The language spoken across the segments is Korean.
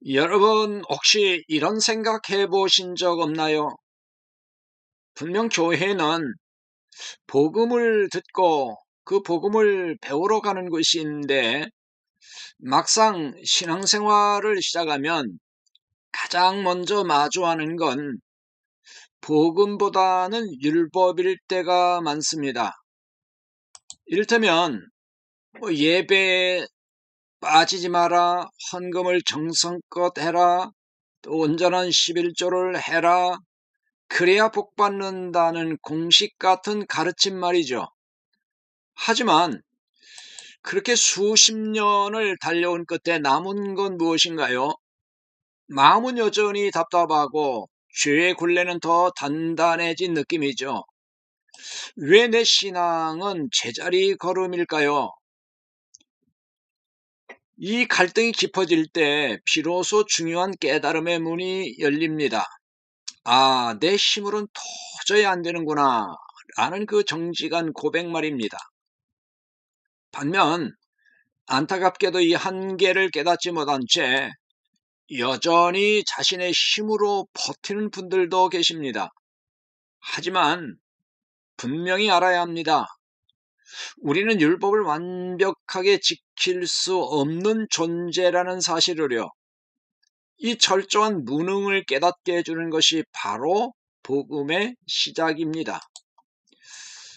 여러분 혹시 이런 생각해 보신 적 없나요? 분명 교회는 복음을 듣고 그 복음을 배우러 가는 곳인데 막상 신앙생활을 시작하면 가장 먼저 마주하는 건 복음보다는 율법일 때가 많습니다. 이를테면 예배에 빠지지 마라, 헌금을 정성껏 해라, 또 온전한 11조를 해라, 그래야 복 받는다는 공식 같은 가르침 말이죠. 하지만 그렇게 수십 년을 달려온 끝에 남은 건 무엇인가요? 마음은 여전히 답답하고 죄의 굴레는 더 단단해진 느낌이죠. 왜 내 신앙은 제자리 걸음일까요? 이 갈등이 깊어질 때 비로소 중요한 깨달음의 문이 열립니다. 아, 내 힘으로는 도저히 안 되는구나 라는 그 정직한 고백 말입니다. 반면 안타깝게도 이 한계를 깨닫지 못한 채 여전히 자신의 힘으로 버티는 분들도 계십니다. 하지만 분명히 알아야 합니다. 우리는 율법을 완벽하게 지킬 수 없는 존재라는 사실을요. 이 철저한 무능을 깨닫게 해주는 것이 바로 복음의 시작입니다.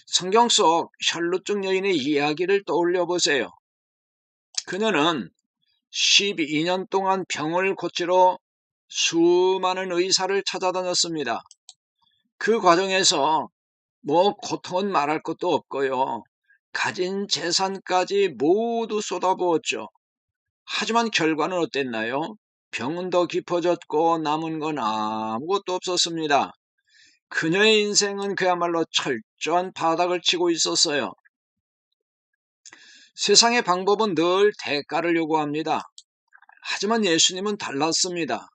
성경 속 샬루증 여인의 이야기를 떠올려 보세요. 그녀는 12년 동안 병을 고치러 수많은 의사를 찾아다녔습니다. 그 과정에서 고통은 말할 것도 없고요. 가진 재산까지 모두 쏟아부었죠. 하지만 결과는 어땠나요? 병은 더 깊어졌고 남은 건 아무것도 없었습니다. 그녀의 인생은 그야말로 철저한 바닥을 치고 있었어요. 세상의 방법은 늘 대가를 요구합니다. 하지만 예수님은 달랐습니다.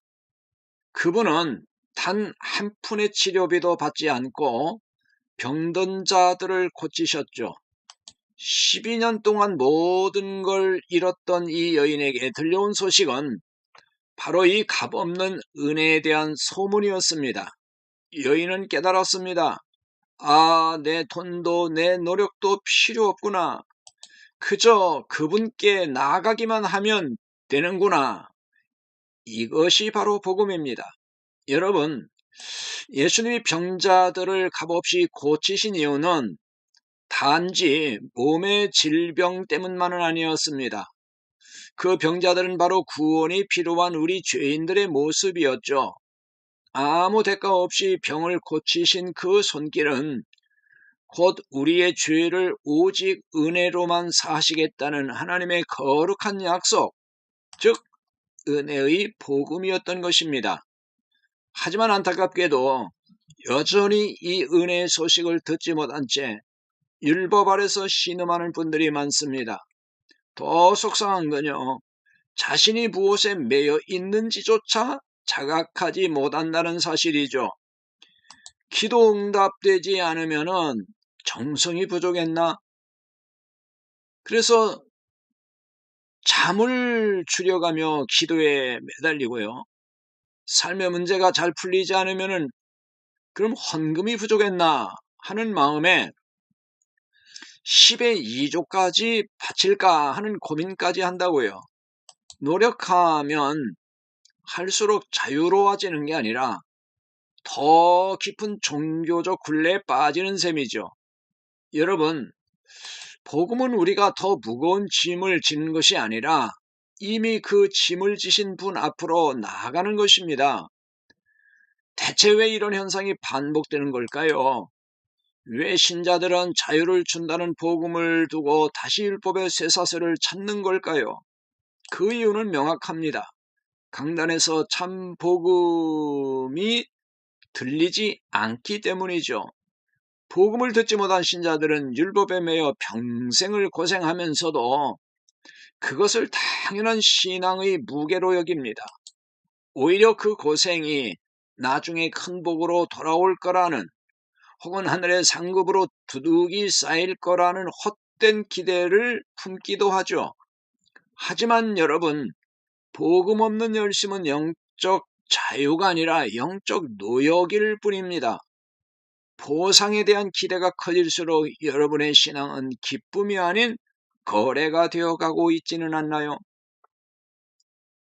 그분은 단 한 푼의 치료비도 받지 않고 병든 자들을 고치셨죠. 12년 동안 모든 걸 잃었던 이 여인에게 들려온 소식은 바로 이 값없는 은혜에 대한 소문이었습니다. 여인은 깨달았습니다. 아, 내 돈도 내 노력도 필요 없구나. 그저 그분께 나아가기만 하면 되는구나. 이것이 바로 복음입니다. 여러분, 예수님이 병자들을 값없이 고치신 이유는 단지 몸의 질병 때문만은 아니었습니다. 그 병자들은 바로 구원이 필요한 우리 죄인들의 모습이었죠. 아무 대가 없이 병을 고치신 그 손길은 곧 우리의 죄를 오직 은혜로만 사하시겠다는 하나님의 거룩한 약속, 즉 은혜의 복음이었던 것입니다. 하지만 안타깝게도 여전히 이 은혜의 소식을 듣지 못한 채 율법 아래서 신음하는 분들이 많습니다. 더 속상한 건요, 자신이 무엇에 매여 있는지조차 자각하지 못한다는 사실이죠. 기도 응답되지 않으면은 정성이 부족했나? 그래서 잠을 줄여가며 기도에 매달리고요. 삶의 문제가 잘 풀리지 않으면은 그럼 헌금이 부족했나 하는 마음에 10의 2조까지 바칠까 하는 고민까지 한다고요. 노력하면 할수록 자유로워지는 게 아니라 더 깊은 종교적 굴레에 빠지는 셈이죠. 여러분, 복음은 우리가 더 무거운 짐을 지는 것이 아니라 이미 그 짐을 지신 분 앞으로 나아가는 것입니다. 대체 왜 이런 현상이 반복되는 걸까요? 왜 신자들은 자유를 준다는 복음을 두고 다시 율법의 쇠사슬을 찾는 걸까요? 그 이유는 명확합니다. 강단에서 참 복음이 들리지 않기 때문이죠. 복음을 듣지 못한 신자들은 율법에 매여 평생을 고생하면서도 그것을 당연한 신앙의 무게로 여깁니다. 오히려 그 고생이 나중에 큰 복으로 돌아올 거라는, 혹은 하늘의 상급으로 두둑이 쌓일 거라는 헛된 기대를 품기도 하죠. 하지만 여러분, 복음 없는 열심은 영적 자유가 아니라 영적 노역일 뿐입니다. 보상에 대한 기대가 커질수록 여러분의 신앙은 기쁨이 아닌 거래가 되어가고 있지는 않나요?